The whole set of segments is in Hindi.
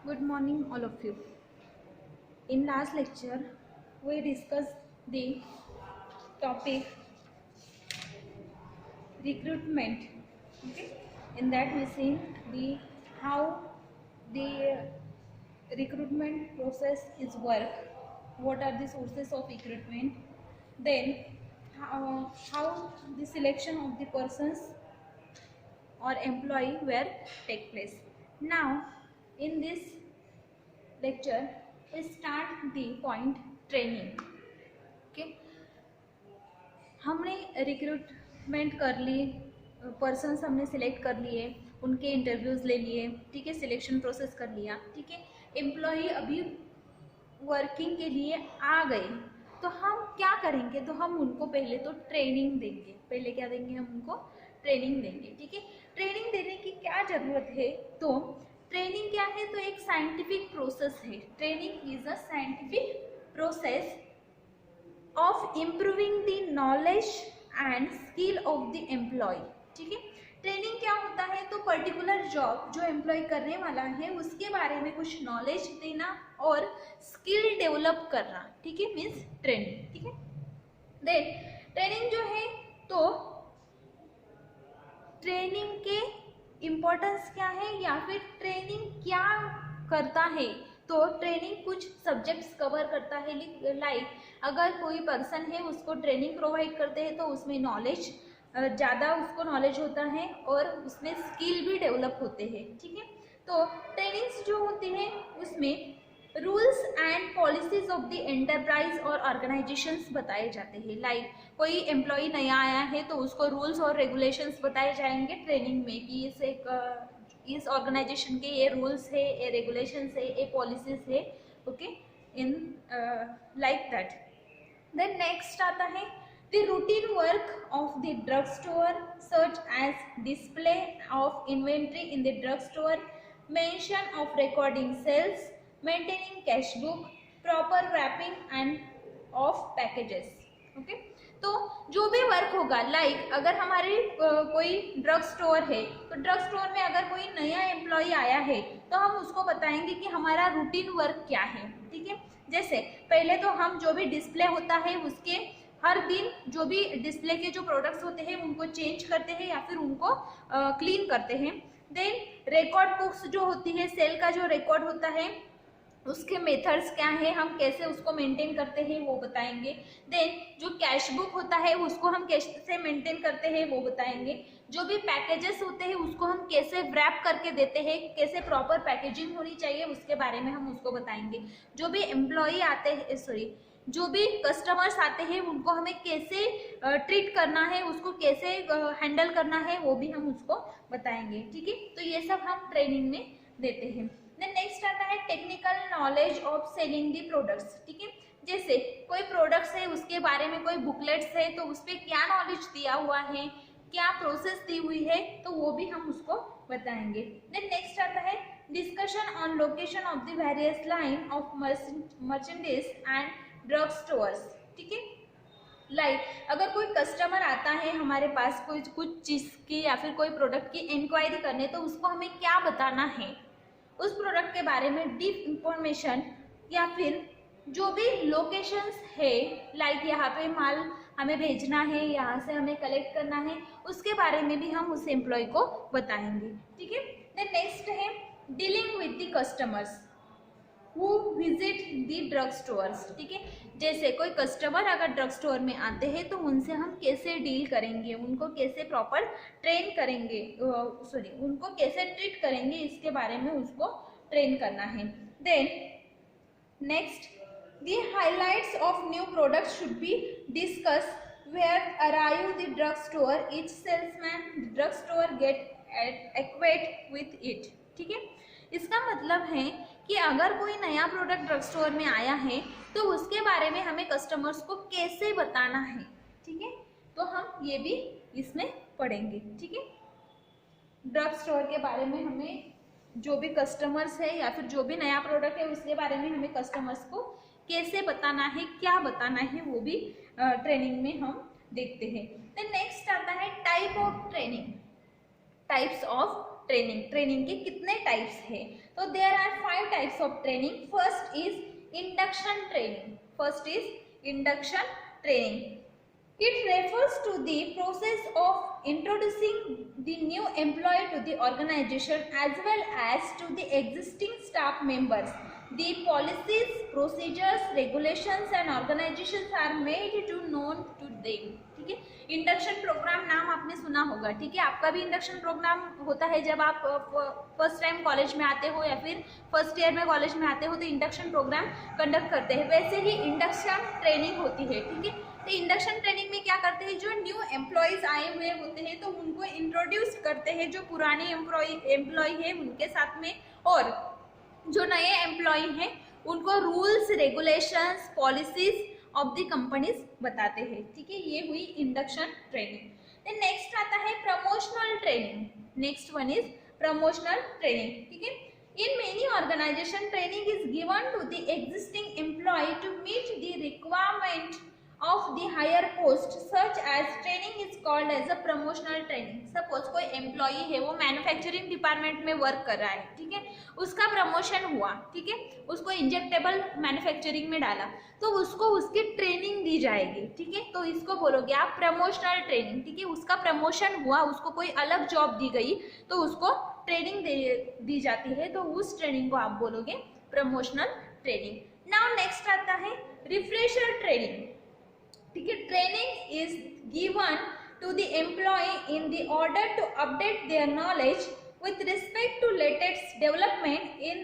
Good morning, all of you. In last lecture, we discussed the topic recruitment. Okay, in that we seen the how the recruitment process is work. What are the sources of recruitment? Then how the selection of the persons or employee were take place. Now, in this lecture, we start the point training. Okay, हमने रिक्रूटमेंट कर ली, पर्सन्स हमने सिलेक्ट कर लिए, उनके इंटरव्यूज़ ले लिए, ठीक है, सिलेक्शन प्रोसेस कर लिया, ठीक है। एम्प्लॉई अभी वर्किंग के लिए आ गए, तो हम क्या करेंगे? तो हम उनको पहले तो ट्रेनिंग देंगे। पहले क्या देंगे? हम उनको ट्रेनिंग देंगे, ठीक है। ट्रेनिंग देने की क्या ज़रूरत है? तो ट्रेनिंग क्या है? तो एक साइंटिफिक प्रोसेस है। Training is a scientific process of improving the knowledge and skill of the employee, ठीक है। ट्रेनिंग क्या होता है? तो पर्टिकुलर जॉब जो एम्प्लॉय करने वाला है उसके बारे में कुछ नॉलेज देना और स्किल डेवलप करना, ठीक है, मीन्स ट्रेनिंग, ठीक है। देन ट्रेनिंग जो है, तो ट्रेनिंग के इम्पोर्टेंस क्या है या फिर ट्रेनिंग क्या करता है? तो ट्रेनिंग कुछ सब्जेक्ट्स कवर करता है। लाइक अगर कोई पर्सन है उसको ट्रेनिंग प्रोवाइड करते हैं तो उसमें नॉलेज ज़्यादा उसको नॉलेज होता है और उसमें स्किल भी डेवलप होते हैं, ठीक है। तो ट्रेनिंग्स जो होती है उसमें rules and policies of the enterprise और ऑर्गेनाइजेशंस बताए जाते हैं। लाइक कोई एम्प्लॉय नया आया है तो उसको रूल्स और रेगुलेशंस बताए जाएंगे ट्रेनिंग में कि इस ऑर्गेनाइजेशन के ये रूल्स है, ये रेगुलेशंस है, ये पॉलिसीज है, okay, in like that. Then next आता है the routine work of the drug store such as display of inventory in the drug store, mention of recording sales, maintaining cash book, proper wrapping and of packages, okay. तो जो भी वर्क होगा, लाइक अगर हमारी कोई ड्रग स्टोर है तो ड्रग स्टोर में अगर कोई नया एम्प्लॉय आया है तो हम उसको बताएंगे कि हमारा रूटीन वर्क क्या है, ठीक है। जैसे पहले तो हम जो भी डिस्प्ले होता है उसके हर दिन जो भी डिस्प्ले के जो प्रोडक्ट्स होते हैं उनको चेंज करते हैं या फिर उनको क्लीन करते हैं। देन रिकॉर्ड बुक्स जो होती है, सेल का जो रिकॉर्ड होता है उसके मेथड्स क्या है, हम कैसे उसको मेंटेन करते हैं वो बताएंगे। देन जो कैश बुक होता है उसको हम कैसे मेंटेन करते हैं वो बताएंगे। जो भी पैकेजेस होते हैं उसको हम कैसे रैप करके देते हैं, कैसे प्रॉपर पैकेजिंग होनी चाहिए उसके बारे में हम उसको बताएंगे। जो भी एम्प्लॉई आते हैं, जो भी कस्टमर्स आते हैं उनको हमें कैसे ट्रीट करना है, उसको कैसे हैंडल करना है वो भी हम उसको बताएंगे, ठीक है। तो ये सब हम ट्रेनिंग में देते हैं। देन नेक्स्ट आता है technical knowledge of selling the products, ठीक है। जैसे कोई प्रोडक्ट्स है उसके बारे में कोई बुकलेट्स है तो उस पर क्या नॉलेज दिया हुआ है, क्या प्रोसेस दी हुई है, तो वो भी हम उसको बताएंगे। देन नेक्स्ट आता है discussion on location of the various line of merchandise and drug stores, ठीक है। लाइक अगर कोई कस्टमर आता है हमारे पास कोई कुछ चीज़ की या फिर कोई प्रोडक्ट की इंक्वायरी करने, तो उसको हमें क्या बताना है, उस प्रोडक्ट के बारे में डीप इंफॉर्मेशन या फिर जो भी लोकेशंस है, लाइक यहाँ पे माल हमें भेजना है, यहाँ से हमें कलेक्ट करना है, उसके बारे में भी हम उस एम्प्लॉय को बताएंगे, ठीक है। देन नेक्स्ट है dealing with the customers who visit the drug stores, ठीक है। जैसे कोई कस्टमर अगर ड्रग स्टोर में आते हैं तो उनसे हम कैसे डील करेंगे, उनको कैसे प्रॉपर ट्रेन करेंगे, उनको कैसे ट्रीट करेंगे, इसके बारे में उसको ट्रेन करना है। Then next the highlights of new product should be discuss where arrive the drug store, each salesman drug store get acquaint with it, ठीक है। इसका मतलब है कि अगर कोई नया प्रोडक्ट ड्रग स्टोर में आया है तो उसके बारे में हमें कस्टमर्स को कैसे बताना है, ठीक है। तो हम ये भी इसमें पढ़ेंगे, ठीक है। ड्रग स्टोर के बारे में हमें जो भी कस्टमर्स है या फिर जो भी नया प्रोडक्ट है उसके बारे में हमें कस्टमर्स को कैसे बताना है, क्या बताना है, वो भी ट्रेनिंग में हम देखते हैं। देन नेक्स्ट आता है type of training, types of training के कितने टाइप्स है? तो there are 5 types of training. First is induction training. It refers to the process of introducing the new employee to the organization as well as to the existing staff members. The policies, procedures, regulations and organizations are made to known to them. ठीक है, इंडक्शन प्रोग्राम नाम आपने सुना होगा. ठीक है, आपका भी इंडक्शन प्रोग्राम होता है जब आप फर्स्ट टाइम कॉलेज में आते हो या फिर फर्स्ट ईयर में कॉलेज में आते हो तो इंडक्शन प्रोग्राम कंडक्ट करते हैं. वैसे ही इंडक्शन ट्रेनिंग होती है. ठीक है, तो इंडक्शन ट्रेनिंग में क्या करते हैं, जो न्यू एम्प्लॉयज़ आए हुए होते हैं तो उनको इंट्रोड्यूस करते हैं जो पुराने एम्प्लॉय है उनके साथ में, और जो नए एम्प्लॉय हैं उनको rules, regulations, policies of the companies बताते हैं. ठीक है, ये हुई इंडक्शन ट्रेनिंग. देन नेक्स्ट आता है promotional training. Next one is promotional training. ठीक है, in many organization training is given to the existing employee to meet the requirement of the higher post, such as training is called as a promotional training. Suppose कोई एम्प्लॉई है वो मैन्युफैक्चरिंग डिपार्टमेंट में वर्क कर रहा है. ठीक है, उसका प्रमोशन हुआ. ठीक है, उसको इंजेक्टेबल मैन्युफैक्चरिंग में डाला तो उसको उसकी ट्रेनिंग दी जाएगी. ठीक है, तो इसको बोलोगे आप प्रमोशनल ट्रेनिंग. ठीक है, उसका प्रमोशन हुआ, उसको कोई अलग जॉब दी गई तो उसको ट्रेनिंग दी जाती है, तो उस ट्रेनिंग को आप बोलोगे प्रमोशनल ट्रेनिंग. नाउ नेक्स्ट आता है रिफ्रेशर ट्रेनिंग. ठीक है, training is given to the employee in the order to update their knowledge with respect to latest development in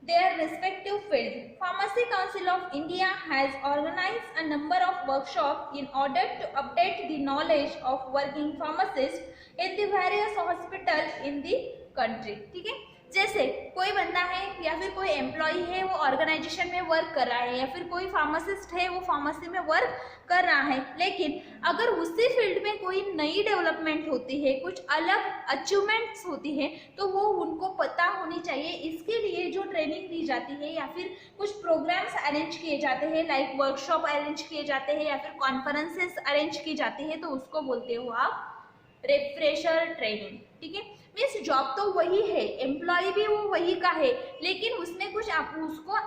their respective field. Pharmacy Council of India has organized a number of workshops in order to update the knowledge of working pharmacists in the various hospitals in the country. ठीक है, जैसे कोई बंदा है या फिर कोई एम्प्लॉय है वो ऑर्गेनाइजेशन में वर्क कर रहा है या फिर कोई फार्मासिस्ट है वो फार्मेसी में वर्क कर रहा है, लेकिन अगर उसी फील्ड में कोई नई डेवलपमेंट होती है, कुछ अलग अचीवमेंट्स होती है तो वो उनको पता होनी चाहिए. इसके लिए जो ट्रेनिंग दी जाती है या फिर कुछ प्रोग्राम्स अरेंज किए जाते हैं, लाइक वर्कशॉप अरेंज किए जाते हैं या फिर कॉन्फ्रेंसेस अरेंज की जाती है, तो उसको बोलते हो आप रिफ्रेशर ट्रेनिंग. ठीक है, मीन्स जॉब तो वही है, एम्प्लॉय भी वो वही का है, लेकिन उसमें कुछ आप उसको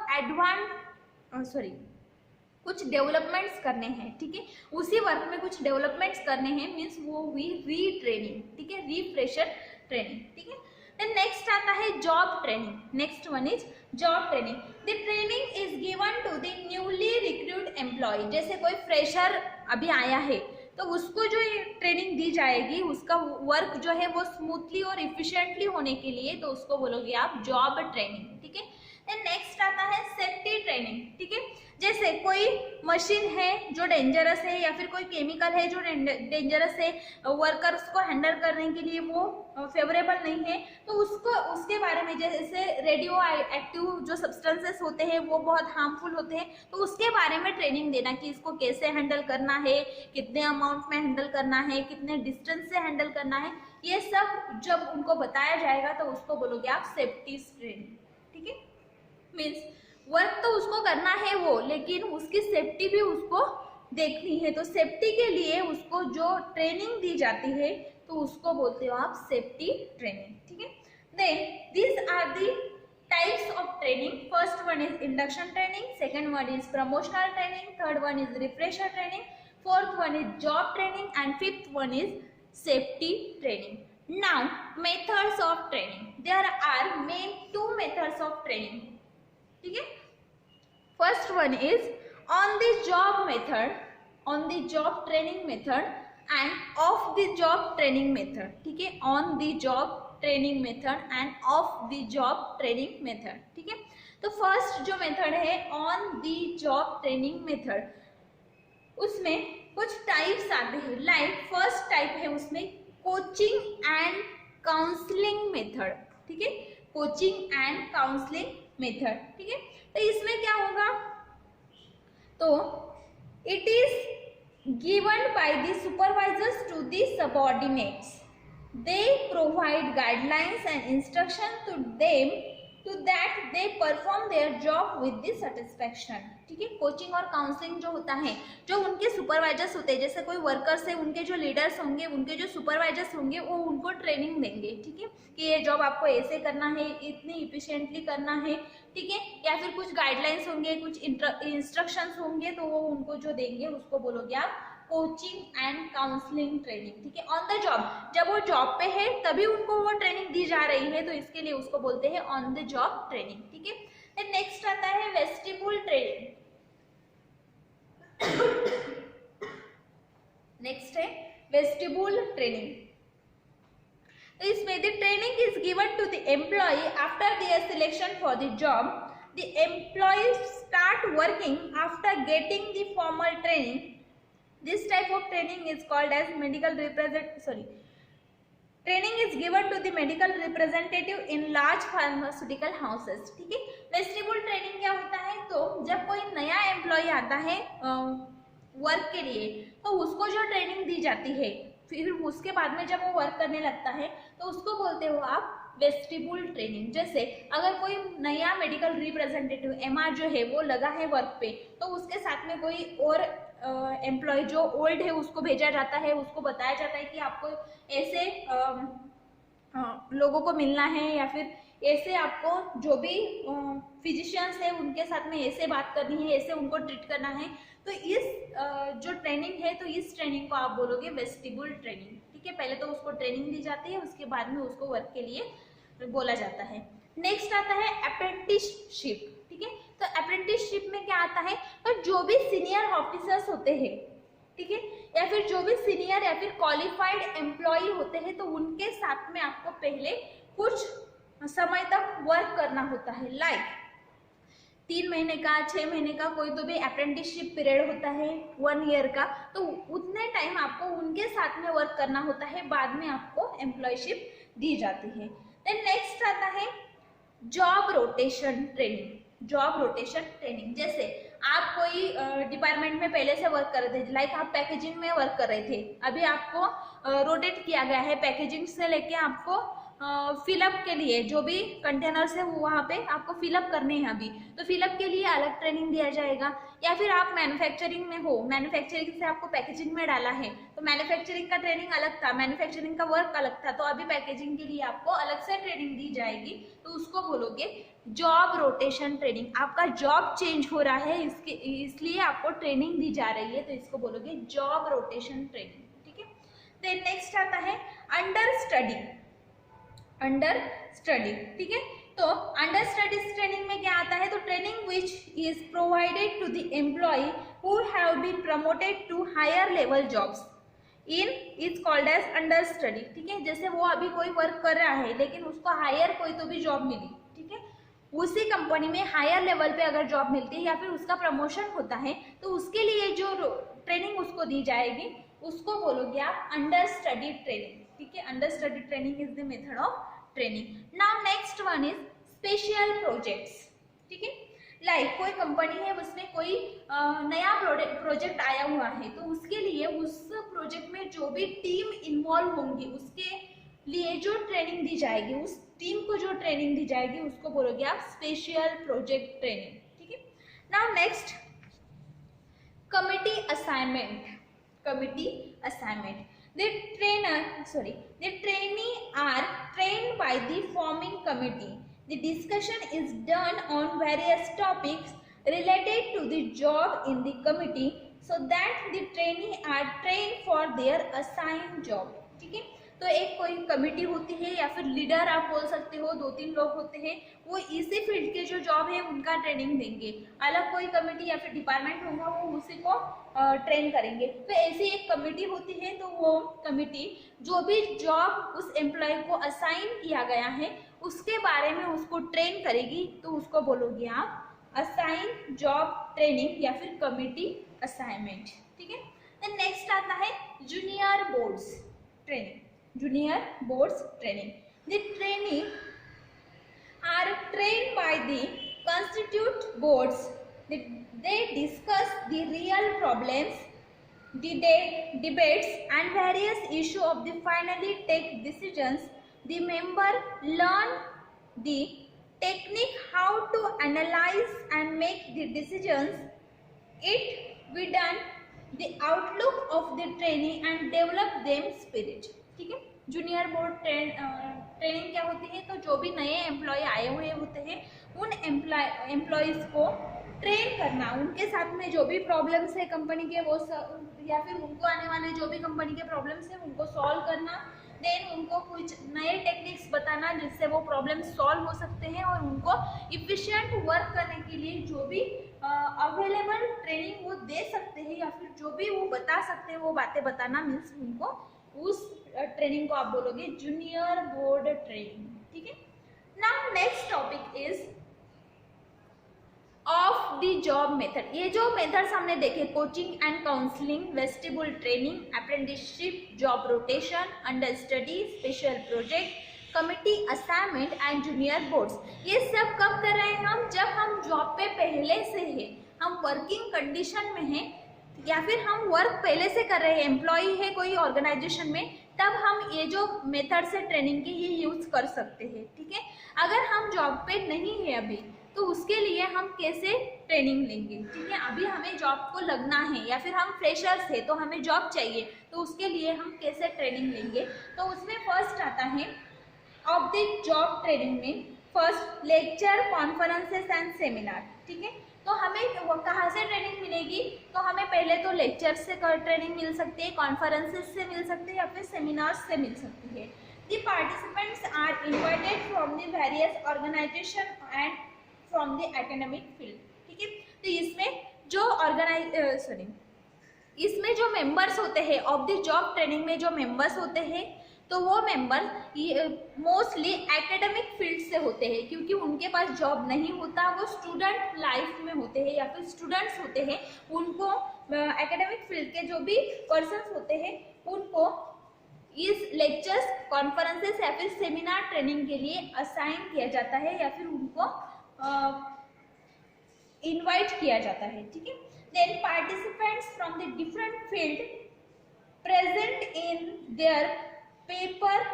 कुछ डेवलपमेंट्स करने हैं. ठीक है, उसी वर्क में कुछ डेवलपमेंट्स करने हैं, मीन्स वो हुई रीट्रेनिंग. ठीक है, रिफ्रेशर ट्रेनिंग. ठीक है, देन नेक्स्ट आता है job training. Next one is job training. The training is given to the newly recruit employee. जैसे कोई फ्रेशर अभी आया है तो उसको जो ट्रेनिंग दी जाएगी, उसका वर्क जो है वो स्मूथली और इफिशिएंटली होने के लिए, तो उसको बोलोगे आप जॉब ट्रेनिंग. ठीक है, देन नेक्स्ट आता है सेफ्टी ट्रेनिंग. ठीक है, जैसे कोई मशीन है जो डेंजरस है या फिर कोई केमिकल है जो डेंजरस है, वर्कर्स को हैंडल करने के लिए वो फेवरेबल नहीं है, तो उसके बारे में, जैसे रेडियो एक्टिव जो सब्सटेंसेस होते हैं वो बहुत हार्मफुल होते हैं, तो उसके बारे में ट्रेनिंग देना कि इसको कैसे हैंडल करना है, कितने अमाउंट में हैंडल करना है, कितने डिस्टेंस से हैंडल करना है, ये सब जब उनको बताया जाएगा तो उसको बोलोगे आप सेफ्टी ट्रेनिंग. ठीक है, मीन्स वर्क तो उसको करना है वो, लेकिन उसकी सेफ्टी भी उसको देखनी है, तो सेफ्टी के लिए उसको जो ट्रेनिंग दी जाती है तो उसको बोलते हो आप सेफ्टी ट्रेनिंग. ठीक है, then this are the types of training. First one is induction training, second one is promotional training, third one is refresher training, fourth one is job training and fifth one is safety training. Now methods of training. There are main 2 methods of training. ठीक है, first one is on the job method, on the job training method end of the job training method. ठीक है, on the job training method end of the job training method. ठीक है, तो फर्स्ट जो मेथड है on the job training method, उसमें कुछ टाइप्स आते हैं. लाइक फर्स्ट टाइप है उसमें कोचिंग एंड काउंसलिंग मेथड. ठीक है, कोचिंग एंड काउंसलिंग मेथड. ठीक है, तो इसमें क्या होगा, तो it is given by the supervisors to the subordinates. They provide guidelines and instruction to them to that they perform their job with the satisfaction. ठीक है, कोचिंग और काउंसलिंग जो होता है, जो उनके सुपरवाइजर्स होते हैं, जैसे कोई वर्कर्स है, उनके जो लीडर्स होंगे, उनके जो सुपरवाइजर्स होंगे, वो उनको ट्रेनिंग देंगे। ठीक है, कि ये जॉब आपको ऐसे करना है, इतनी इफिशिएंटली करना है। ठीक है, या फिर कुछ गाइडलाइंस होंगे, कुछ इंस्ट्रक्शंस होंगे, तो वो उनको जो देंगे उसको बोलोगे आप कोचिंग एंड काउंसलिंग ट्रेनिंग। ठीक है, ऑन द जॉब, जब वो जॉब पे है तभी उनको वो ट्रेनिंग दी जा रही है, तो इसके लिए उसको बोलते हैं ऑन द जॉब ट्रेनिंग। ठीक है, नेक्स्ट आता है वेस्टिबुल ट्रेनिंग। नेक्स्ट है वेस्टिबुल ट्रेनिंग। तो इसमें the training is given to the employee after their selection for the job. The employee start working after getting the formal training. This type of training is called as training is given to the medical representative in large pharmaceutical houses। ठीक है, वेस्टिबुल ट्रेनिंग क्या होता है, तो जब कोई नया एम्प्लॉय आता है वर्क के लिए, तो उसको जो ट्रेनिंग दी जाती है, फिर उसके बाद में जब वो वर्क करने लगता है, तो उसको बोलते हो आप वेस्टिबुल ट्रेनिंग। जैसे अगर कोई नया मेडिकल रिप्रेजेंटेटिव MR जो है वो लगा है वर्क पे, तो उसके साथ में कोई और एम्प्लॉय जो ओल्ड है उसको भेजा जाता है, उसको बताया जाता है कि आपको ऐसे लोगों को मिलना है, या फिर ऐसे आपको जो भी फिजिशियंस है उनके साथ में ऐसे बात करनी है, ऐसे उनको ट्रीट करना है। तो इस जो ट्रेनिंग है, तो इस ट्रेनिंग को आप बोलोगे वेस्टिबुल ट्रेनिंग। ठीक है, पहले तो उसको ट्रेनिंग दी जाती है, उसके बाद में उसको वर्क के लिए बोला जाता है। नेक्स्ट आता है अप्रेंटिसशिप। ठीक है, तो अप्रेंटिसशिप में क्या आता है, तो जो भी सीनियर ऑफिसर्स होते हैं, ठीक है, या फिर जो भी सीनियर या फिर क्वालिफाइड एम्प्लॉय होते हैं, तो उनके साथ में आपको पहले कुछ समय तक वर्क करना होता है। लाइक 3 महीने का, 6 महीने का, कोई तो भी अप्रेंटिसशिप पीरियड होता है 1 ईयर का, तो उतने टाइम आपको उनके साथ में वर्क करना होता है, बाद में आपको एम्प्लॉयशिप दी जाती है। देन नेक्स्ट आता है job rotation training. Job rotation training, जैसे आप कोई डिपार्टमेंट में पहले से वर्क कर रहे थे, लाइक आप पैकेजिंग में वर्क कर रहे थे, अभी आपको रोटेट किया गया है, पैकेजिंग से लेके आपको फिलअप के लिए जो भी कंटेनर्स है वो वहाँ पे आपको फिलअप करने हैं अभी, तो फिलअप के लिए अलग ट्रेनिंग दिया जाएगा। या फिर आप मैन्युफैक्चरिंग में हो, मैन्युफैक्चरिंग से आपको पैकेजिंग में डाला है, तो मैन्युफैक्चरिंग का ट्रेनिंग अलग था, मैन्युफैक्चरिंग का वर्क अलग था, तो अभी पैकेजिंग के लिए आपको अलग से ट्रेनिंग दी जाएगी, तो उसको बोलोगे जॉब रोटेशन ट्रेनिंग। आपका जॉब चेंज हो रहा है, इसलिए आपको ट्रेनिंग दी जा रही है, तो इसको बोलोगे जॉब रोटेशन ट्रेनिंग। ठीक है, देन नेक्स्ट आता है अंडर स्टडी। अंडर स्टडी, ठीक है, तो अंडर स्टडीज ट्रेनिंग में क्या आता है, तो training which is provided to the employee who have been promoted to higher level jobs in is called as under study. ठीक है, जैसे वो अभी कोई वर्क कर रहा है, लेकिन उसको हायर कोई तो भी जॉब मिली, ठीक है, उसी कंपनी में हायर लेवल पे अगर जॉब मिलती है या फिर उसका प्रमोशन होता है, तो उसके लिए जो ट्रेनिंग उसको दी जाएगी, उसको बोलोगे आप अंडर स्टडी ट्रेनिंग। ठीक है, under study training is the method of training. Now next one is special projects. ठीक है, लाइक कोई कंपनी है, उसमें कोई नया प्रोजेक्ट आया हुआ है, तो उसके लिए उस प्रोजेक्ट में जो भी टीम इन्वॉल्व होंगी, उसके लिए जो ट्रेनिंग दी जाएगी, उस टीम को जो ट्रेनिंग दी जाएगी, उसको बोलोगे आप स्पेशल प्रोजेक्ट ट्रेनिंग। ठीक है, now next committee assignment. Committee assignment, the trainee are trained by the forming committee. The discussion is done on various topics related to the job in the committee so that the trainee are trained for their assigned job. ठीक है, तो एक कोई कमिटी होती है या फिर लीडर आप बोल सकते हो, 2-3 लोग होते हैं, वो इसी फील्ड के जो जॉब है उनका ट्रेनिंग देंगे। अलग कोई कमिटी या फिर डिपार्टमेंट होगा, वो उसी को ट्रेन करेंगे। तो ऐसी एक कमिटी होती है, तो वो कमिटी जो भी जॉब उस एम्प्लॉय को असाइन किया गया है उसके बारे में उसको ट्रेन करेगी, तो उसको बोलोगे आप असाइन जॉब ट्रेनिंग या फिर कमिटी असाइनमेंट। ठीक है, देन नेक्स्ट आता है junior boards training. Junior boards training. The trainee are trained by the constituent boards. They discuss the real problems, debates and various issues of the finally take decisions. The member learn the technique how to analyse and make the decisions, it widen the outlook of the training and develop them spirit. ठीक है, जूनियर बोर्ड ट्रेनिंग क्या होती है, तो जो भी नए एम्प्लॉय आए हुए होते हैं उन एम्प्लॉयज़ को ट्रेन करना, उनके साथ में जो भी प्रॉब्लम्स है कंपनी के वो या फिर उनको आने वाले जो भी कंपनी के प्रॉब्लम्स है उनको सॉल्व करना, देन उनको कुछ नए टेक्निक्स बताना जिससे वो प्रॉब्लम सॉल्व हो सकते हैं, और उनको इफिशिएंट वर्क करने के लिए जो भी अवेलेबल ट्रेनिंग वो दे सकते हैं या फिर जो भी वो बता सकते हैं वो बातें बताना, मीन्स उनको उस ट्रेनिंग को आप बोलोगे जूनियर बोर्ड ट्रेनिंग। ठीक है, now next topic is of the job method. ये जो मेथड्स हमने देखे, coaching and counselling, vestibule training, apprenticeship, job rotation, under study, special project, committee assignment and junior boards, ये सब कब कर रहे हैं हम, जब हम जॉब पे पहले से हैं, हम वर्किंग कंडीशन में हैं या फिर हम वर्क पहले से कर रहे हैं, एम्प्लॉय है कोई ऑर्गेनाइजेशन में, तब हम ये जो मेथड से ट्रेनिंग की ये यूज़ कर सकते हैं। ठीक है, अगर हम जॉब पे नहीं है अभी तो उसके लिए हम कैसे ट्रेनिंग लेंगे। ठीक है, अभी हमें जॉब को लगना है या फिर हम फ्रेशर्स है तो हमें जॉब चाहिए, तो उसके लिए हम कैसे ट्रेनिंग लेंगे, तो उसमें फर्स्ट आता है ऑफ द जॉब ट्रेनिंग में first lecture, conferences and seminar. ठीक है, तो हमें कहाँ से ट्रेनिंग मिलेगी, तो हमें पहले तो लेक्चर से ट्रेनिंग मिल सकती है, कॉन्फ्रेंसेस से मिल सकती है या फिर सेमिनार्स से मिल सकती है। The participants are invited from the various organisation and from the academic field. ठीक है, तो इसमें जो मेंबर्स होते हैं ऑफ द जॉब ट्रेनिंग में जो मेंबर्स होते हैं तो वो मेंबर मोस्टली एकेडमिक फील्ड से होते हैं, क्योंकि उनके पास जॉब नहीं होता, वो स्टूडेंट लाइफ में होते हैं या फिर स्टूडेंट्स होते हैं, उनको एकेडमिक फील्ड के जो भी पर्सन्स होते हैं उनको इस लेक्चर्स, कॉन्फ्रेंसेस या फिर सेमिनार ट्रेनिंग के लिए असाइन किया जाता है या फिर उनको इनवाइट किया जाता है। ठीक है, then participants from the different field present in their paper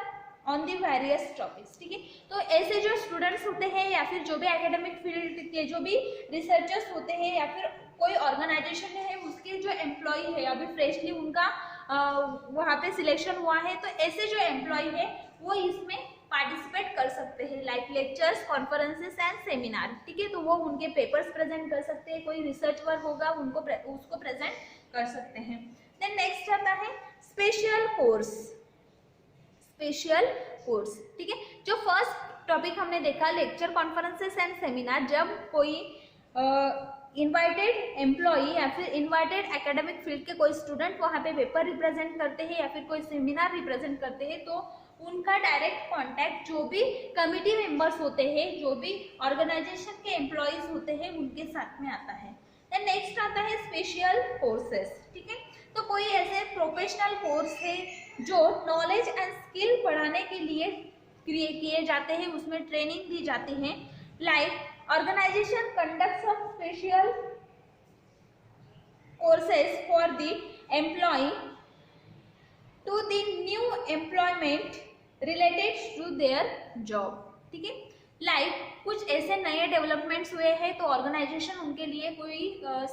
on the various topics. ठीक है, तो ऐसे जो स्टूडेंट्स होते हैं या फिर जो भी एकेडमिक फील्ड के जो भी रिसर्चर्स होते हैं या फिर कोई ऑर्गेनाइजेशन है उसके जो एम्प्लॉय है अभी फ्रेशली उनका वहाँ पे सिलेक्शन हुआ है, तो ऐसे जो एम्प्लॉय है वो इसमें पार्टिसिपेट कर सकते हैं, like lectures, conferences and seminar. ठीक है, तो वो उनके पेपर्स प्रेजेंट कर सकते हैं, कोई रिसर्च वर्क होगा उसको प्रेजेंट कर सकते हैं। देन नेक्स्ट आता है स्पेशल कोर्स। ठीक है, जो फर्स्ट टॉपिक हमने देखा लेक्चर, कॉन्फ्रेंसेस एंड सेमिनार, जब कोई इनवाइटेड एम्प्लॉई या फिर इनवाइटेड एकेडमिक फील्ड के कोई स्टूडेंट वहाँ पे पेपर रिप्रेजेंट करते हैं या फिर कोई सेमिनार रिप्रेजेंट करते हैं, तो उनका डायरेक्ट कांटेक्ट जो भी कमिटी मेंबर्स होते हैं, जो भी ऑर्गेनाइजेशन के एम्प्लॉयज होते हैं उनके साथ में आता है। देन नेक्स्ट आता है स्पेशल कोर्सेस। ठीक है, तो कोई ऐसे प्रोफेशनल कोर्स है जो नॉलेज एंड स्किल बढ़ाने के लिए किए जाते हैं, उसमें ट्रेनिंग दी जाती है, like organization conducts some special courses for the employee to the new employment related to their job। ठीक है, लाइक कुछ ऐसे नए डेवलपमेंट्स हुए हैं तो ऑर्गेनाइजेशन उनके लिए कोई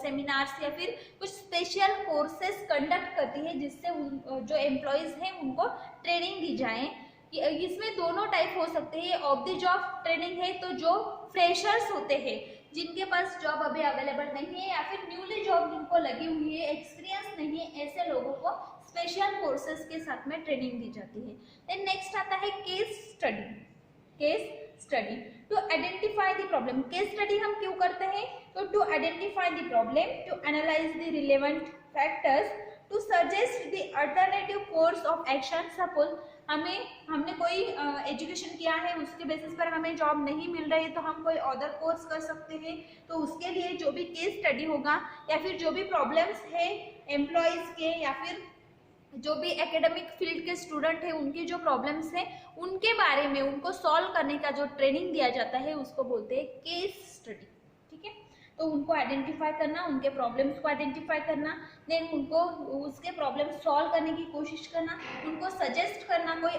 सेमिनार्स या फिर कुछ स्पेशल कोर्सेज कंडक्ट करती है जिससे जो एम्प्लॉयज हैं उनको ट्रेनिंग दी जाए। इसमें दोनों टाइप हो सकते हैं, ऑफ द जॉब ट्रेनिंग है तो जो फ्रेशर्स होते हैं जिनके पास जॉब अभी अवेलेबल नहीं है या फिर न्यूली जॉब जिनको लगी हुई है, एक्सपीरियंस नहीं है, ऐसे लोगों को स्पेशल कोर्सेज के साथ में ट्रेनिंग दी जाती है। देन नेक्स्ट आता है case study to identify the problem. Case study हम क्यों करते हैं, तो to identify the problem, to analyse the relevant factors, to suggest the alternative course of action. Suppose हमने कोई एजुकेशन किया है, उसके बेसिस पर हमें जॉब नहीं मिल रही है तो हम कोई अदर कोर्स कर सकते हैं, तो उसके लिए जो भी केस स्टडी होगा या फिर जो भी प्रॉब्लम्स है एम्प्लॉयज़ के या फिर जो भी एकेडमिक फील्ड के स्टूडेंट है उनकी जो प्रॉब्लम्स है उनके बारे में उनको सॉल्व करने का जो ट्रेनिंग दिया जाता है उसको बोलते हैं केस स्टडी। ठीक है, तो उनको आइडेंटिफाई करना, उनके प्रॉब्लम्स को आइडेंटिफाई करना, देन उनको उसके प्रॉब्लम सॉल्व करने की कोशिश करना, उनको सजेस्ट करना कोई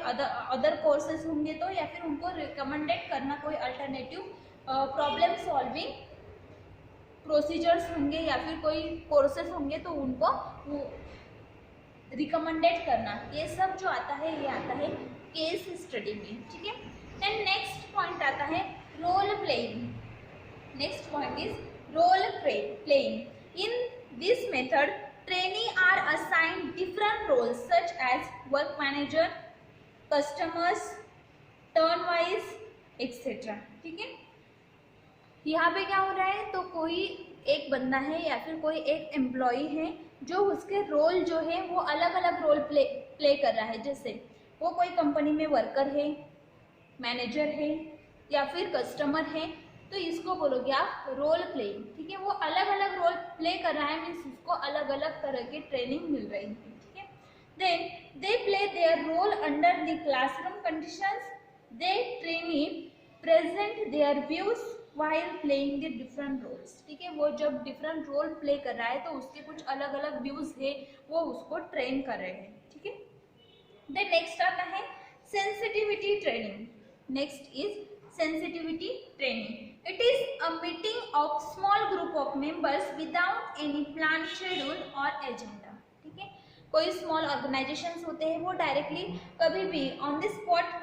अदर कोर्सेज होंगे तो, या फिर उनको रिकमेंडेड करना कोई अल्टरनेटिव प्रॉब्लम सॉल्विंग प्रोसीजर्स होंगे या फिर कोई कोर्सेज होंगे तो उनको रिकमेंडेड करना। ये सब जो आता है ये आता है केस स्टडी में, ठीक है। देन नेक्स्ट पॉइंट आता है role playing. Next point is role playing. In this method trainee are assigned different roles such as work manager, customers, turn wise, etc. ठीक है। यहाँ पे क्या हो रहा है, तो कोई एक बंदा है या फिर कोई एक एम्प्लॉय है जो उसके रोल जो है वो अलग अलग रोल प्ले कर रहा है। जैसे वो कोई कंपनी में वर्कर है, मैनेजर है या फिर कस्टमर है, तो इसको बोलोगे आप रोल प्लेइंग, ठीक है। वो अलग अलग रोल प्ले कर रहा है, मीन्स उसको अलग अलग तरह की ट्रेनिंग मिल रही है, ठीक है। Then they play their role under the classroom conditions. They trainee present their views while playing the different roles, ठीक है। वो जब डिफरेंट रोल प्ले कर रहा है तो उसके कुछ अलग अलग व्यूज है, वो उसको ट्रेन कर रहे हैं, ठीक है। देन नेक्स्ट आता है sensitivity training. Next is sensitivity training. It is a meeting of small group of members without any plan, schedule और एजेंडा, ठीक है। कोई स्मॉल ऑर्गेनाइजेशंस होते हैं वो डायरेक्टली कभी भी ऑन द स्पॉट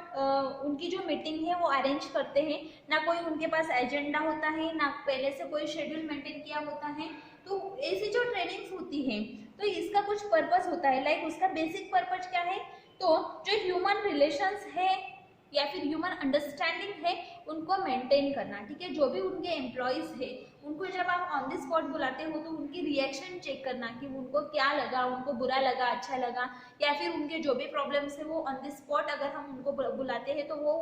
उनकी जो मीटिंग है वो अरेंज करते हैं, ना कोई उनके पास एजेंडा होता है, ना पहले से कोई शेड्यूल मेंटेन किया होता है। तो ऐसी जो ट्रेनिंग्स होती हैं तो इसका कुछ पर्पस होता है, लाइक उसका बेसिक पर्पस क्या है, तो जो ह्यूमन रिलेशंस है या फिर ह्यूमन अंडरस्टैंडिंग है उनको मेंटेन करना, ठीक है। जो भी उनके एम्प्लॉयज़ है उनको जब आप ऑन द स्पॉट बुलाते हो तो उनकी रिएक्शन चेक करना कि उनको क्या लगा, उनको बुरा लगा, अच्छा लगा, या फिर उनके जो भी प्रॉब्लम्स है वो ऑन द स्पॉट अगर हम उनको बुलाते हैं तो वो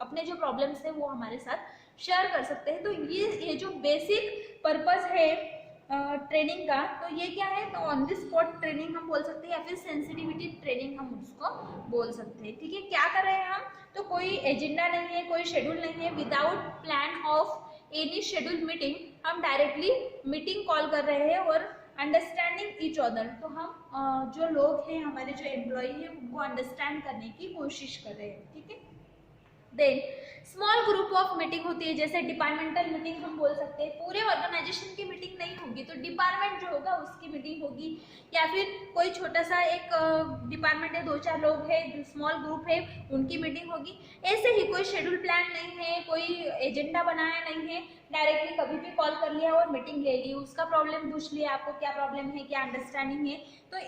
अपने जो प्रॉब्लम्स है वो हमारे साथ शेयर कर सकते हैं। तो ये जो बेसिक पर्पस है ट्रेनिंग का, तो ये क्या है, तो ऑन द स्पॉट ट्रेनिंग हम बोल सकते हैं या फिर सेंसिटिविटी ट्रेनिंग हम उसको बोल सकते हैं, ठीक है। क्या कर रहे हैं हम, तो कोई एजेंडा नहीं है, कोई शेड्यूल नहीं है, without plan of any schedule meeting हम डायरेक्टली मीटिंग कॉल कर रहे हैं और अंडरस्टैंडिंग ईच अदर। तो हम जो लोग हैं, हमारे जो एम्प्लॉय हैं, उनको अंडरस्टैंड करने की कोशिश कर रहे हैं, ठीक है। Then small group of meeting होती है, जैसे डिपार्टमेंटल मीटिंग हम बोल सकते हैं। पूरे ऑर्गेनाइजेशन की मीटिंग नहीं होगी तो डिपार्टमेंट जो होगा उसकी मीटिंग होगी, या फिर कोई छोटा सा एक डिपार्टमेंट है, 2-4 लोग हैं, स्मॉल ग्रुप है, उनकी मीटिंग होगी। ऐसे ही कोई शेड्यूल प्लान नहीं है, कोई एजेंडा बनाया नहीं है, डायरेक्टली कभी भी कॉल कर लिया और मीटिंग ले ली, उसका प्रॉब्लम पूछ लिया, आपको क्या प्रॉब्लम है, क्या अंडरस्टैंडिंग है। तो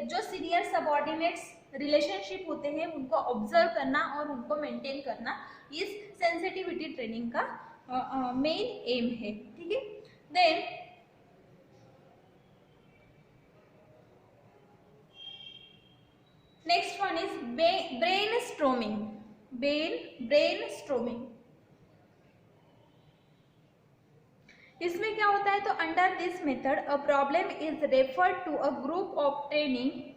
जो सीनियर सबऑर्डिनेट्स रिलेशनशिप होते हैं उनको ऑब्जर्व करना और उनको मेंटेन करना इस सेंसिटिविटी ट्रेनिंग का मेन एम है, ठीक है। Then next one is brainstorming. Brainstorming, इसमें क्या होता है, तो under this method a problem is referred to a group of training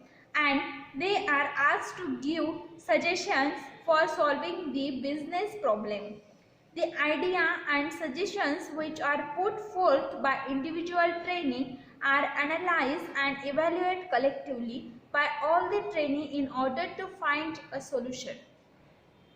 and they are asked to give suggestions for solving the business problem. The idea and suggestions which are put forth by individual trainee are analyzed and evaluated collectively by all the trainee in order to find a solution.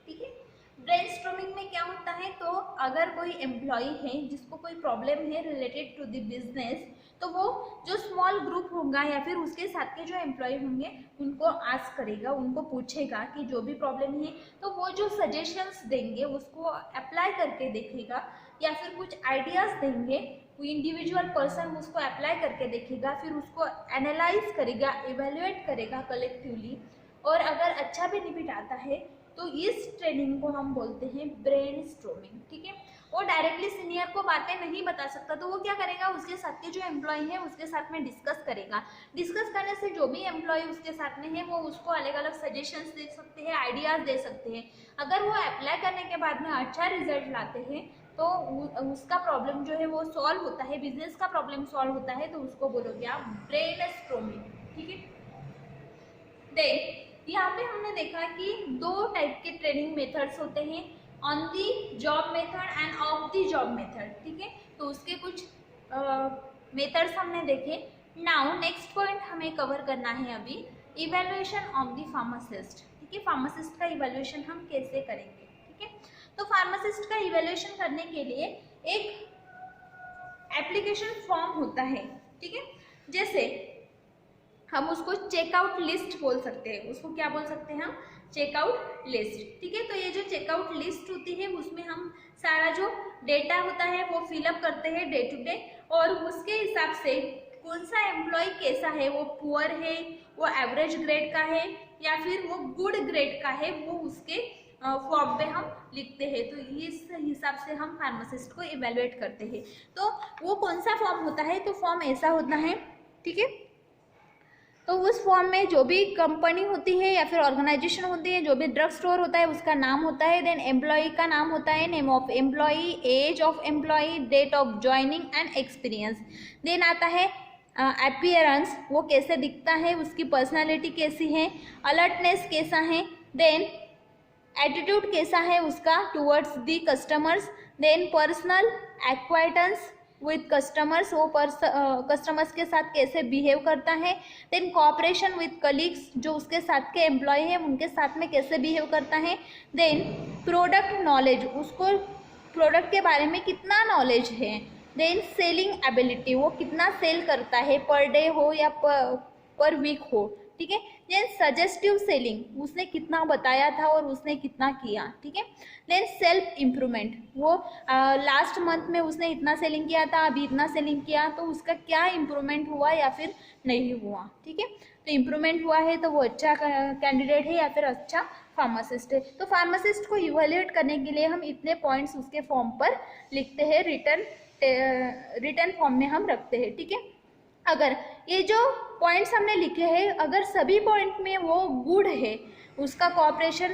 ठीक है। ब्रेनस्टॉर्मिंग में क्या होता है, तो अगर कोई एम्प्लॉय है जिसको कोई प्रॉब्लम है रिलेटेड टू द बिजनेस, तो वो जो स्मॉल ग्रुप होगा या फिर उसके साथ के जो एम्प्लॉय होंगे उनको आस्क करेगा, उनको पूछेगा कि जो भी प्रॉब्लम है, तो वो जो सजेशंस देंगे उसको अप्लाई करके देखेगा, या फिर कुछ आइडियाज़ देंगे, वो इंडिविजुअल पर्सन उसको अप्लाई करके देखेगा, फिर उसको एनालाइज करेगा, इवेल्युएट करेगा कलेक्टिवली, और अगर अच्छा बेनिफिट आता है तो इस ट्रेनिंग को हम बोलते हैं ब्रेनस्टॉर्मिंग, ठीक है। वो डायरेक्टली सीनियर को बातें नहीं बता सकता, तो वो क्या करेगा, उसके साथ के जो एम्प्लॉय है उसके साथ में डिस्कस करेगा। डिस्कस करने से जो भी एम्प्लॉय उसके साथ में है वो उसको अलग अलग सजेशंस दे सकते हैं, आइडियाज़ दे सकते हैं। अगर वो अप्लाई करने के बाद में अच्छा रिजल्ट लाते हैं तो उसका प्रॉब्लम जो है वो सॉल्व होता है, बिजनेस का प्रॉब्लम सॉल्व होता है, तो उसको बोलोगे आप ब्रेनस्टॉर्मिंग, ठीक है। देन यहाँ पे हमने देखा कि 2 टाइप के ट्रेनिंग मेथड्स होते हैं, on the job method end of the job method, ठीक है। तो उसके कुछ मेथड्स हमने देखे। नाउ नेक्स्ट पॉइंट हमें कवर करना है अभी, इवेल्युएशन ऑफ द फार्मासिस्ट, ठीक है। फार्मासिस्ट का इवेल्युएशन हम कैसे करेंगे, ठीक है। तो फार्मासिस्ट का इवेल्युएशन करने के लिए एक एप्लीकेशन फॉर्म होता है, ठीक है। जैसे हम उसको चेकआउट लिस्ट बोल सकते हैं, उसको क्या बोल सकते हैं हम, चेकआउट लिस्ट, ठीक है। तो ये जो चेकआउट लिस्ट होती है उसमें हम सारा जो डेटा होता है वो फिलअप करते हैं डे टू डे, और उसके हिसाब से कौन सा एम्प्लॉय कैसा है, वो पुअर है, वो एवरेज ग्रेड का है या फिर वो गुड ग्रेड का है, वो उसके फॉर्म पे हम लिखते हैं। तो इस हिसाब से हम फार्मासिस्ट को इवेलुएट करते हैं। तो वो कौन सा फॉर्म होता है, तो फॉर्म ऐसा होता है, ठीक है। तो उस फॉर्म में जो भी कंपनी होती है या फिर ऑर्गेनाइजेशन होती है, जो भी ड्रग स्टोर होता है उसका नाम होता है, देन एम्प्लॉय का नाम होता है, name of employee, age of employee, date of joining and experience. Then आता है अपीयरेंस, वो कैसे दिखता है, उसकी पर्सनालिटी कैसी है, अलर्टनेस कैसा है, देन एटीट्यूड कैसा है उसका towards the customers, then personal acquaintance with customers, वो कस्टमर्स के साथ कैसे बिहेव करता है, देन कोऑपरेशन विथ कलीग्स, जो उसके साथ के एम्प्लॉय हैं उनके साथ में कैसे बिहेव करता है, देन प्रोडक्ट नॉलेज, उसको प्रोडक्ट के बारे में कितना नॉलेज है, देन सेलिंग एबिलिटी, वो कितना सेल करता है, पर डे हो या पर वीक हो, ठीक है। देन सजेस्टिव सेलिंग, उसने कितना बताया था और उसने कितना किया, ठीक है। देन सेल्फ इम्प्रूवमेंट, वो लास्ट मंथ में उसने इतना सेलिंग किया था, अभी इतना सेलिंग किया, तो उसका क्या इम्प्रूवमेंट हुआ या फिर नहीं हुआ, ठीक है। तो इम्प्रूवमेंट हुआ है तो वो अच्छा कैंडिडेट है या फिर अच्छा फार्मासिस्ट है। तो फार्मासिस्ट को इवेल्युएट करने के लिए हम इतने पॉइंट्स उसके फॉर्म पर लिखते हैं, रिटर्न फॉर्म में हम रखते हैं, ठीक है। अगर ये जो पॉइंट्स हमने लिखे हैं, अगर सभी पॉइंट में वो गुड है, उसका कोऑपरेशन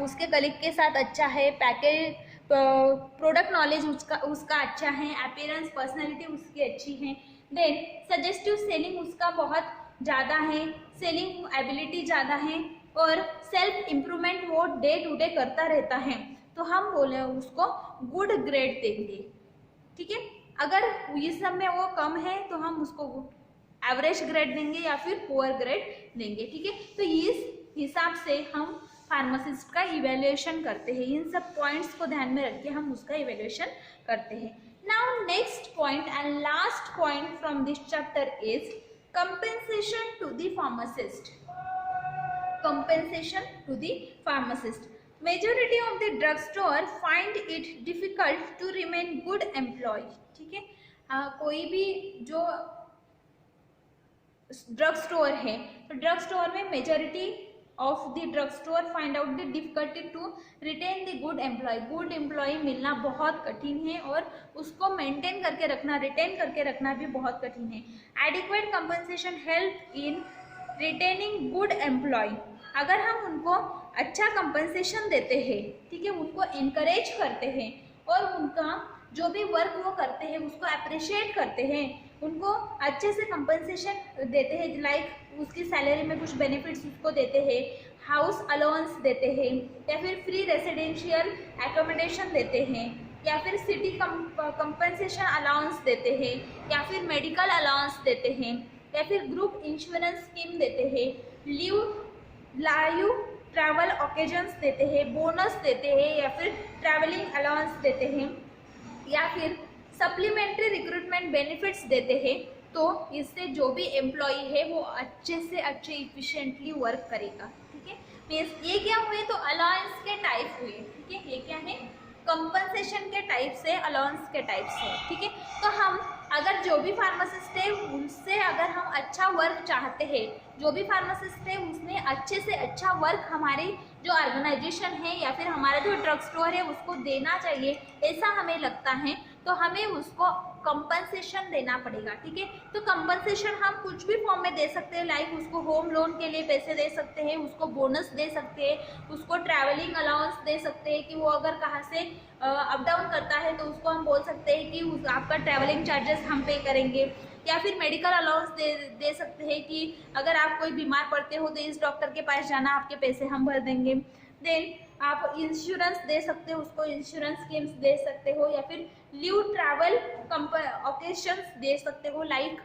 उसके कलीग के साथ अच्छा है, पैकेज प्रोडक्ट नॉलेज उसका अच्छा है, अपीयरेंस पर्सनालिटी उसकी अच्छी है, देन सजेस्टिव सेलिंग उसका बहुत ज़्यादा है, सेलिंग एबिलिटी ज़्यादा है, और सेल्फ इम्प्रूवमेंट वो डे टू डे करता रहता है, तो हम बोले उसको गुड ग्रेड देंगे, ठीक है। अगर इस सब में वो कम है तो हम उसको एवरेज ग्रेड देंगे या फिर पुअर ग्रेड देंगे, ठीक है। तो इस हिसाब से हम फार्मासिस्ट का इवेल्युएशन करते हैं, इन सब पॉइंट्स को ध्यान में रख के हम उसका इवेल्युएशन करते हैं। Now next point and last point from this chapter is compensation to the pharmacist. Compensation to the pharmacist, majority of the drug store find it difficult to remain good employee, ठीक है। कोई भी जो ड्रग स्टोर है, तो ड्रग स्टोर में majority of the drug store find out the difficulty to retain the good employee. Good employee मिलना बहुत कठिन है और उसको मेंटेन करके रखना, रिटेन करके रखना भी बहुत कठिन है। Adequate compensation help in retaining good employee, अगर हम उनको अच्छा कंपनसेशन देते हैं, ठीक है, उनको इनकरेज करते हैं और उनका जो भी वर्क वो करते हैं उसको अप्रिशिएट करते हैं, उनको अच्छे से कंपनसेशन देते हैं, लाइक उसकी सैलरी में कुछ बेनिफिट्स उसको देते हैं, हाउस अलाउंस देते हैं, या फिर फ्री रेसिडेंशियल एकोमोडेशन देते हैं, या फिर सिटी कंपनसेशन अलाउंस देते हैं, या फिर मेडिकल अलाउंस देते हैं, या फिर ग्रुप इंश्योरेंस स्कीम देते हैं, लाइव ट्रैवल ओकेजन्स देते हैं, बोनस देते हैं, या फिर ट्रैवलिंग अलाउंस देते हैं, या फिर सप्लीमेंट्री रिक्रूटमेंट बेनिफिट्स देते हैं। तो इससे जो भी एम्प्लॉई है वो अच्छे से अच्छे इफिशिएंटली वर्क करेगा, ठीक है। मीन्स ये क्या हुए, तो अलाउंस के टाइप हुए, ठीक है। ये क्या है, कंपनसेशन के टाइप से, अलाउंस के टाइप से, ठीक है। तो हम अगर जो भी फार्मासिस्ट है उनसे अगर हम अच्छा वर्क चाहते हैं, जो भी फार्मासिस्ट है उसने अच्छे से अच्छा वर्क हमारी जो ऑर्गेनाइजेशन है या फिर हमारा जो ड्रग स्टोर है उसको देना चाहिए, ऐसा हमें लगता है, तो हमें उसको कंपनसेशन देना पड़ेगा, ठीक है। तो कंपनसेशन हम कुछ भी फॉर्म में दे सकते हैं, लाइक उसको होम लोन के लिए पैसे दे सकते हैं, उसको बोनस दे सकते हैं, उसको ट्रैवलिंग अलाउंस दे सकते हैं कि वो अगर कहाँ से अप डाउन करता है तो उसको हम बोल सकते हैं कि आपका ट्रैवलिंग चार्जेस हम पे करेंगे, या फिर मेडिकल अलाउंस दे सकते हैं कि अगर आप कोई बीमार पड़ते हो तो इस डॉक्टर के पास जाना, आपके पैसे हम भर देंगे। देन आप इंश्योरेंस दे सकते हो उसको, इंश्योरेंस स्कीम्स दे सकते हो, या फिर लीव ट्रैवल ओकेशंस दे सकते हो, लाइक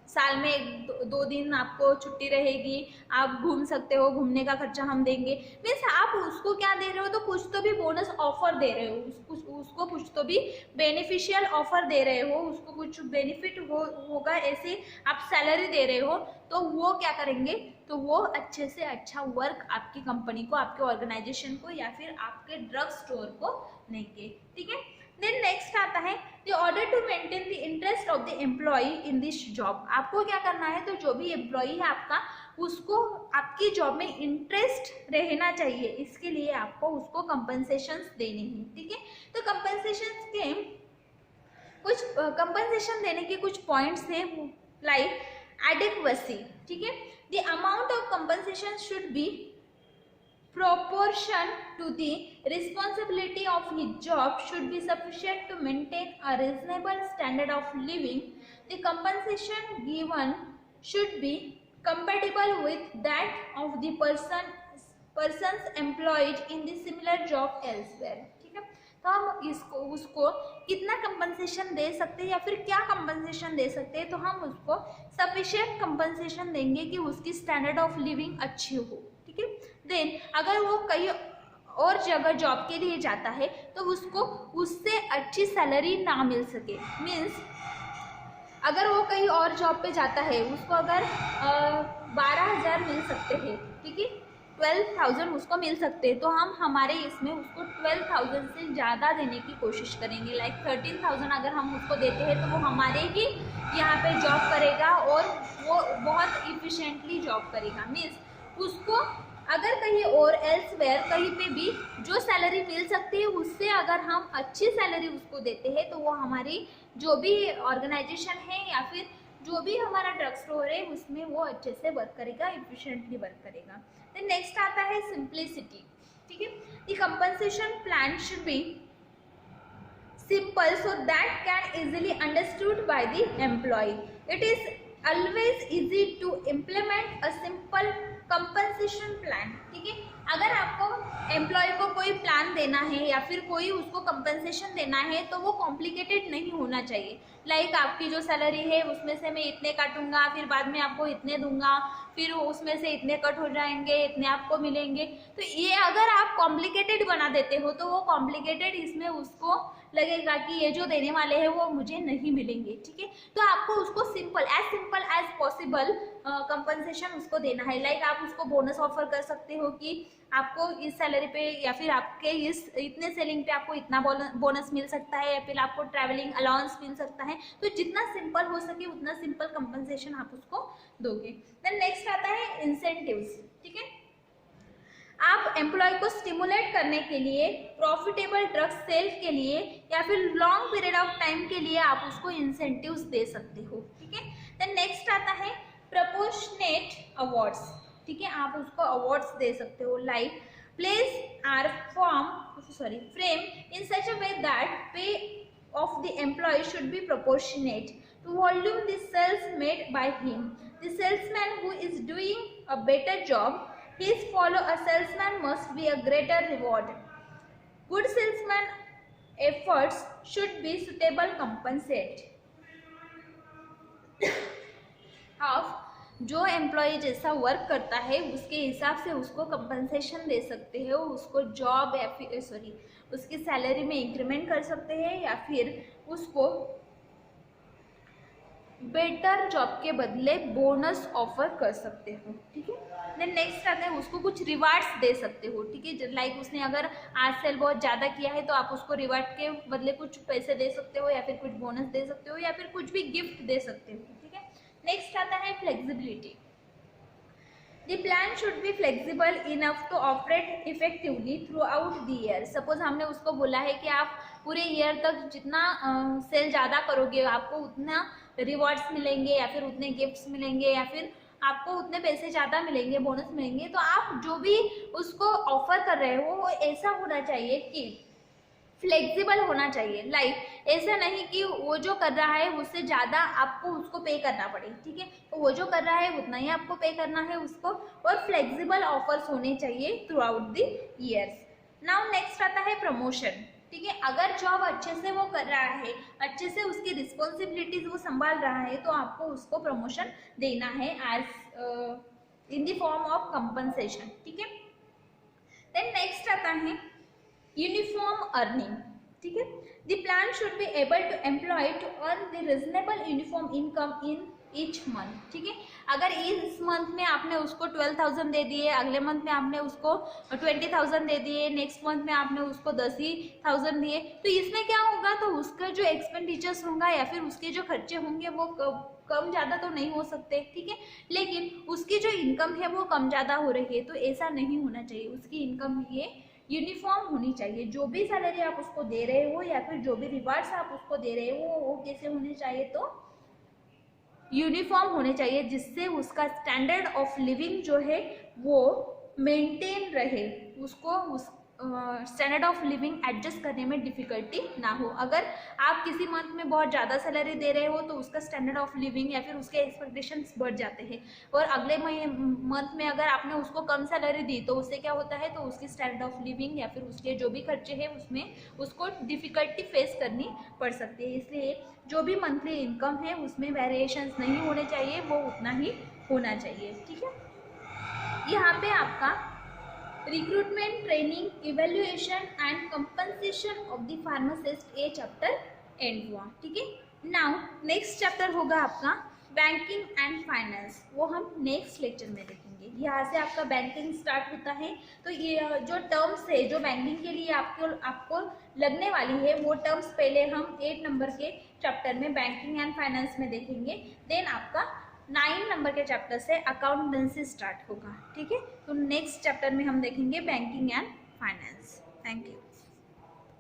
साल में 2 दिन आपको छुट्टी रहेगी, आप घूम सकते हो, घूमने का खर्चा हम देंगे। मीन्स आप उसको क्या दे रहे हो, तो कुछ तो भी बोनस ऑफर दे रहे हो, उसको कुछ तो भी बेनिफिशियल ऑफर दे रहे हो, उसको कुछ बेनिफिट होगा, ऐसे आप सैलरी दे रहे हो, तो वो क्या करेंगे, तो वो अच्छे से अच्छा वर्क आपकी कंपनी को, आपके ऑर्गेनाइजेशन को, या फिर आपके ड्रग स्टोर को देंगे। ठीक है। देन नेक्स्ट आता है the order to maintain the interest of the employee in this job. आपको क्या करना है, तो जो भी एम्प्लॉय है आपका, उसको आपकी जॉब में इंटरेस्ट रहना चाहिए, इसके लिए आपको उसको कंपनसेशंस देने हैं। ठीक है। तो कंपनसेशंस के कुछ कंपनसेशन देने के कुछ पॉइंट्स है, लाइक एडिक्वेसी। ठीक है। The amount of compensation should be proportion to the responsibility of his job, should be sufficient to maintain a reasonable standard of living. The compensation given should be compatible with that of the persons employed in the similar job elsewhere. ठीक है। तो हम इसको उसको कितना कंपनसेशन दे सकते हैं, या फिर क्या कंपनसेशन दे सकते हैं, तो हम उसको सफिशिएंट कंपनसेशन देंगे कि उसकी स्टैंडर्ड ऑफ लिविंग अच्छी हो। ठीक है। देन अगर वो कहीं और जगह जॉब के लिए जाता है, तो उसको उससे अच्छी सैलरी ना मिल सके। मीन्स अगर वो कहीं और जॉब पे जाता है, उसको अगर 12,000 मिल सकते हैं, ठीक है, 12,000 उसको मिल सकते हैं, तो हम हमारे इसमें उसको 12,000 से ज़्यादा देने की कोशिश करेंगे। लाइक 13,000 अगर हम उसको देते हैं, तो वो हमारे ही यहाँ पे जॉब करेगा और वो बहुत इफिशिएंटली जॉब करेगा। मीन्स उसको अगर कहीं और एल्सवेयर कहीं पे भी जो सैलरी मिल सकती है, उससे अगर हम अच्छी सैलरी उसको देते हैं, तो वो हमारी जो भी ऑर्गेनाइजेशन है या फिर जो भी हमारा ड्रग स्टोर है, उसमें वो अच्छे से वर्क करेगा, इफिशिएंटली वर्क करेगा। देन नेक्स्ट आता है सिंप्लिसिटी। ठीक है। The compensation plan should B simple so that can easily understood by the employee. It is always easy to implement a simple compensation plan. ठीक है। अगर आपको एम्प्लॉय को कोई प्लान देना है या फिर कोई उसको कंपनसेशन देना है, तो वो कॉम्प्लिकेटेड नहीं होना चाहिए। लाइक आपकी जो सैलरी है उसमें से मैं इतने काटूंगा, फिर बाद में आपको इतने दूंगा, फिर उसमें से इतने कट हो जाएंगे, इतने आपको मिलेंगे। तो ये अगर आप कॉम्प्लिकेटेड बना देते हो, तो वो कॉम्प्लिकेटेड इसमें उसको लगेगा कि ये जो देने वाले हैं वो मुझे नहीं मिलेंगे। ठीक है। तो आपको उसको सिंपल एज पॉसिबल कंपनसेशन उसको देना है। लाइक आप उसको बोनस ऑफर कर सकते हो कि आपको इस सैलरी पे या फिर आपके इस इतने सेलिंग पे आपको इतना बोनस मिल सकता है, या फिर आपको ट्रैवलिंग अलाउंस मिल सकता है। तो जितना सिंपल हो सके उतना सिंपल कंपनसेशन आप उसको दोगे। देन नेक्स्ट आता है इंसेंटिव्स। ठीक है। आप एम्प्लॉय को स्टिमुलेट करने के लिए, प्रॉफिटेबल ड्रग सेल के लिए, या फिर लॉन्ग पीरियड ऑफ टाइम के लिए आप उसको इंसेंटिव्स दे सकते हो। ठीक है। देन नेक्स्ट आता है प्रपोर्शनेट अवार्ड्स। ठीक है। आप उसको अवार्ड्स दे सकते हो, like place are frame in such a way that pay of the employ should be proportionate to volume the sales made by him. The salesman who is doing a better job, his follow a salesman must be a greater reward. Good salesman efforts should be suitable compensate. आप जो एम्प्लॉय जैसा वर्क करता है उसके हिसाब से उसको कंपनसेशन दे सकते हो, उसको जॉब या फिर उसकी सैलरी में इंक्रीमेंट कर सकते हैं, या फिर उसको बेटर जॉब के बदले बोनस ऑफर कर सकते हो। ठीक है। देन नेक्स्ट आता है उसको कुछ रिवार्ड्स दे सकते हो। ठीक है। लाइक उसने अगर आज सेल बहुत ज़्यादा किया है, तो आप उसको रिवार्ड के बदले कुछ पैसे दे सकते हो, या फिर कुछ बोनस दे सकते हो, या फिर कुछ भी गिफ्ट दे सकते हो। ठीक है। नेक्स्ट आता है flexibility. The plan should be flexible enough to operate effectively throughout the year. Suppose हमने उसको बोला है कि आप पूरे ईयर तक जितना सेल ज़्यादा करोगे आपको उतना रिवॉर्ड्स मिलेंगे, या फिर उतने गिफ्ट्स मिलेंगे, या फिर आपको उतने पैसे ज़्यादा मिलेंगे, बोनस मिलेंगे। तो आप जो भी उसको ऑफर कर रहे हो वो ऐसा होना चाहिए कि फ्लेक्सिबल होना चाहिए। लाइक ऐसा नहीं कि वो जो कर रहा है उससे ज़्यादा आपको उसको पे करना पड़े, ठीक है, तो वो जो कर रहा है उतना ही आपको पे करना है उसको, और फ्लेक्सिबल ऑफर्स होने चाहिए through out the years. Now next आता है प्रमोशन, ठीक है, अगर जॉब अच्छे से वो कर रहा है, अच्छे से उसकी रिस्पॉन्सिबिलिटीज वो संभाल रहा है, तो आपको उसको प्रमोशन देना है as in the form of compensation, ठीक है। देन नेक्स्ट आता है यूनिफॉर्म अर्निंग, ठीक है, the plan should be able to employee to earn the reasonable uniform income in each month, ठीक है, अगर इस मंथ में आपने उसको 12,000 दे दिए, अगले मंथ में आपने उसको 20,000 दे दिए, नेक्स्ट मंथ में आपने उसको 10,000 दिए, तो इसमें क्या होगा, तो उसका जो एक्सपेंडिचर्स होगा या फिर उसके जो खर्चे होंगे वो कम ज़्यादा तो नहीं हो सकते, ठीक है, लेकिन उसकी जो इनकम है वो कम ज़्यादा हो रही है, तो ऐसा नहीं होना चाहिए। उसकी इनकम ये यूनिफॉर्म होनी चाहिए, जो भी सैलरी आप उसको दे रहे हो या फिर जो भी रिवार्ड्स आप उसको दे रहे हो वो कैसे होने चाहिए, तो यूनिफॉर्म होने चाहिए, जिससे उसका स्टैंडर्ड ऑफ लिविंग जो है वो मेंटेन रहे, उसको उस स्टैंडर्ड ऑफ लिविंग एडजस्ट करने में डिफिकल्टी ना हो। अगर आप किसी मंथ में बहुत ज़्यादा सैलरी दे रहे हो तो उसका स्टैंडर्ड ऑफ लिविंग या फिर उसके एक्सपेक्टेशंस बढ़ जाते हैं, और अगले मंथ में अगर आपने उसको कम सैलरी दी तो उससे क्या होता है, तो उसकी स्टैंडर्ड ऑफ लिविंग या फिर उसके जो भी खर्चे हैं उसमें उसको डिफिकल्टी फेस करनी पड़ सकती है। इसलिए जो भी मंथली इनकम है उसमें वेरिएशंस नहीं होने चाहिए, वो उतना ही होना चाहिए, ठीक है। यहाँ पे आपका recruitment, training, evaluation and compensation of the pharmacist ये चैप्टर एंड हुआ, ठीक है। नाउ नेक्स्ट चैप्टर होगा आपका बैंकिंग एंड फाइनेंस, वो हम नेक्स्ट लेक्चर में देखेंगे। यहाँ से आपका बैंकिंग स्टार्ट होता है, तो ये जो टर्म्स है जो बैंकिंग के लिए आपको लगने वाली है वो टर्म्स पहले हम 8 नंबर के चैप्टर में बैंकिंग एंड फाइनेंस में देखेंगे, देन आपका 9 नंबर के चैप्टर से अकाउंटेंसी स्टार्ट होगा, ठीक है। तो नेक्स्ट चैप्टर में हम देखेंगे banking and finance. Thank you.